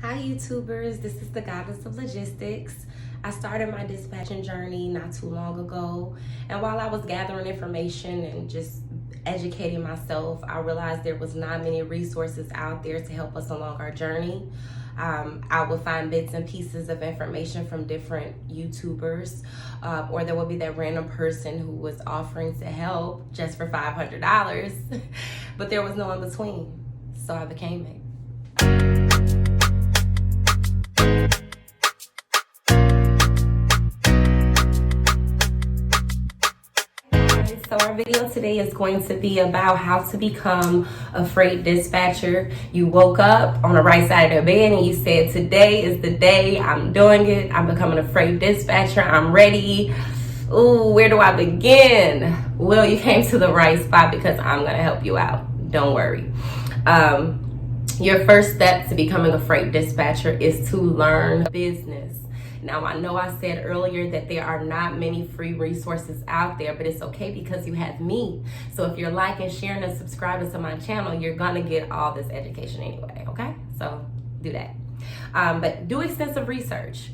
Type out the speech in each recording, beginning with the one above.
Hi YouTubers, this is the Goddess of Logistics. I started my dispatching journey not too long ago, and while I was gathering information and just educating myself, I realized there was not many resources out there to help us along our journey. I would find bits and pieces of information from different YouTubers, or there would be that random person who was offering to help just for $500, but there was no in between, so I became it. So our video today is going to be about how to become a freight dispatcher. You woke up on the right side of the bed and you said, today is the day, I'm doing it, I'm becoming a freight dispatcher, I'm ready. Ooh, where do I begin? Well, you came to the right spot because I'm gonna help you out, don't worry. Your first step to becoming a freight dispatcher is to learn business. Now, I know I said earlier that there are not many free resources out there, but it's okay because you have me. So if you're liking, sharing, and subscribing to my channel, you're gonna get all this education anyway, okay? So do that. But do extensive research.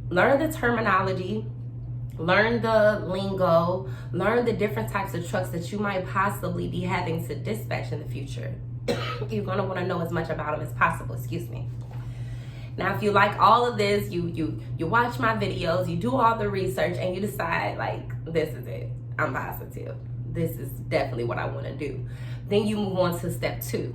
Learn the terminology, learn the lingo, learn the different types of trucks that you might possibly be having to dispatch in the future. You're gonna wanna know as much about them as possible, excuse me. Now, if you like all of this, you watch my videos, you do all the research, and you decide, like, this is it, I'm positive, this is definitely what I want to do, then you move on to step 2,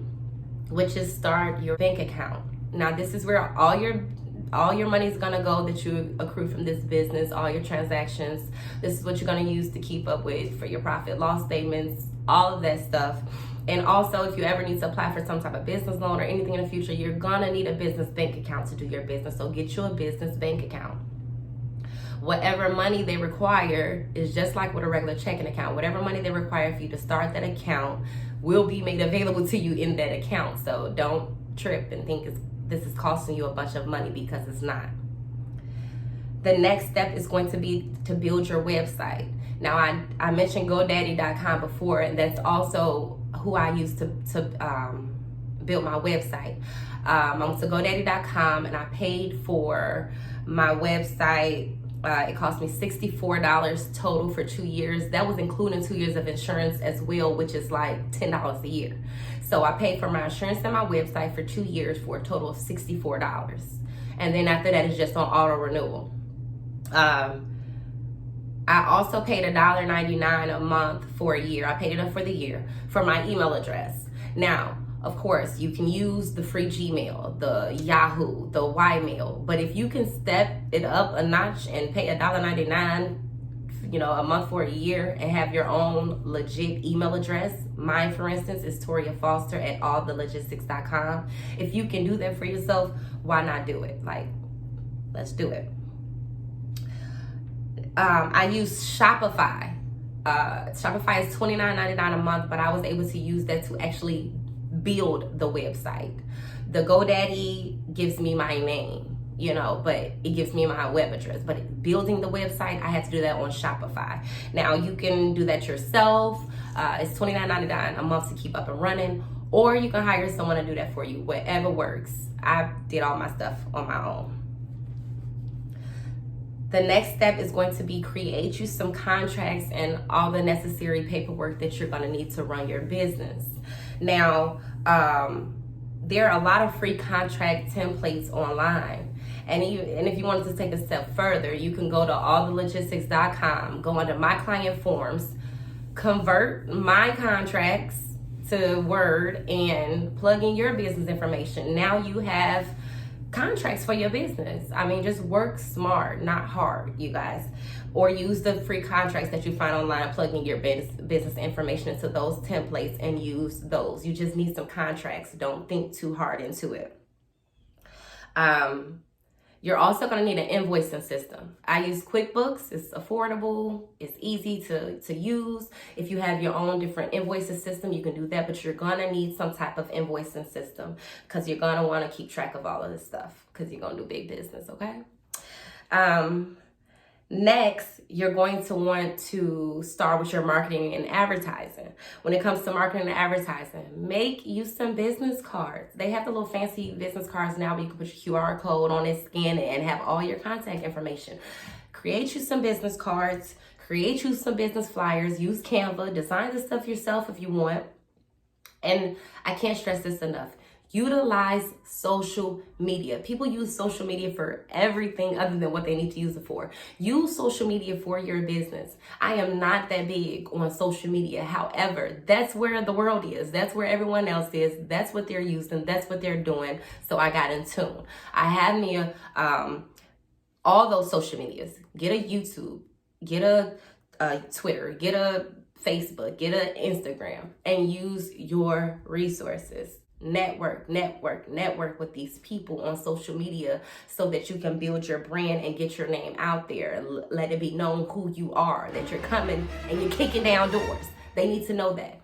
which is start your bank account. Now, this is where all your money is gonna go that you accrue from this business, all your transactions. This is what you're gonna use to keep up with for your profit loss statements, all of that stuff. And also, if you ever need to apply for some type of business loan or anything in the future, you're gonna need a business bank account to do your business. So get you a business bank account. Whatever money they require is just like with a regular checking account. Whatever money they require for you to start that account will be made available to you in that account. So don't trip and think this is costing you a bunch of money, because it's not. The next step is going to be to build your website. Now, I mentioned GoDaddy.com before, and that's also who I use to build my website. I went to GoDaddy.com and I paid for my website. It cost me $64 total for 2 years. That was including 2 years of insurance as well, which is like $10 a year. So I paid for my insurance and my website for 2 years for a total of $64. And then after that, it's just on auto renewal. I also paid $1.99 a month for a year. I paid it up for the year for my email address. Now, of course, you can use the free Gmail, the Yahoo, the Ymail, but if you can step it up a notch and pay $1.99, a month for a year and have your own legit email address. Mine, for instance, is Toria Foster at allthelogistics.com. If you can do that for yourself, why not do it? Like, let's do it. I use Shopify. Shopify is $29.99 a month, but I was able to use that to actually build the website. The GoDaddy gives me my name, but it gives me my web address. But building the website, I had to do that on Shopify. Now, you can do that yourself. It's $29.99 a month to keep up and running, or you can hire someone to do that for you, whatever works. I did all my stuff on my own. The next step is going to be create you some contracts and all the necessary paperwork that you're going to need to run your business. Now, there are a lot of free contract templates online. And if you wanted to take a step further, you can go to allthelogistics.com, go under My Client Forms, convert my contracts to Word, and plug in your business information. Now you have contracts for your business. I mean, just work smart, not hard, you guys. Or use the free contracts that you find online, plug in your business information into those templates and use those. You just need some contracts. Don't think too hard into it. You're also going to need an invoicing system. I use QuickBooks. It's affordable. It's easy to use. If you have your own different invoicing system, you can do that, but you're going to need some type of invoicing system because you're going to want to keep track of all of this stuff because you're going to do big business, okay? Next, you're going to want to start with your marketing and advertising. When it comes to marketing and advertising, make you some business cards. They have the little fancy business cards now where you can put your QR code on it, scan it, and have all your contact information. Create you some business cards, create you some business flyers, use Canva, design the stuff yourself if you want. And I can't stress this enough. Utilize social media. People use social media for everything other than what they need to use it for. Use social media for your business. I am not that big on social media. However, that's where the world is. That's where everyone else is. That's what they're using. That's what they're doing. So I got in tune. I have me all those social medias. Get a YouTube. Get a Twitter. Get a Facebook. Get an Instagram. And use your resources. Network with these people on social media so that you can build your brand and get your name out there. Let it be known who you are, that you're coming and you're kicking down doors. They need to know that.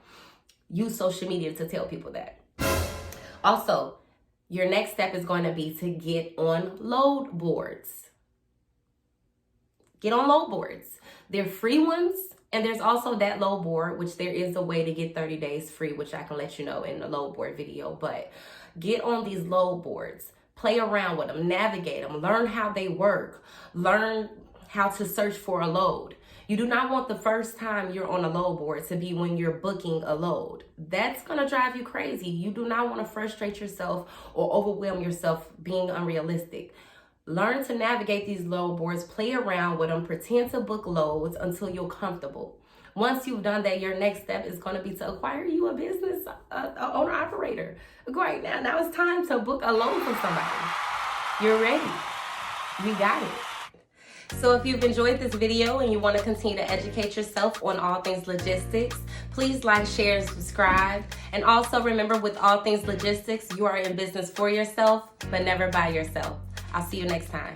Use social media to tell people that. Also, your next step is going to be to get on load boards. Get on load boards. They're free ones. And there's also that load board, which there is a way to get 30 days free, which I can let you know in the load board video. But get on these load boards, play around with them, navigate them, learn how they work, learn how to search for a load. You do not want the first time you're on a load board to be when you're booking a load. That's going to drive you crazy. You do not want to frustrate yourself or overwhelm yourself being unrealistic. Learn to navigate these load boards, play around with them, pretend to book loads until you're comfortable. Once you've done that, your next step is going to be to acquire you a business owner-operator. Great, now it's time to book a load from somebody. You're ready. We got it. So if you've enjoyed this video and you want to continue to educate yourself on all things logistics, please like, share, and subscribe. And also remember, with all things logistics, you are in business for yourself, but never by yourself. I'll see you next time.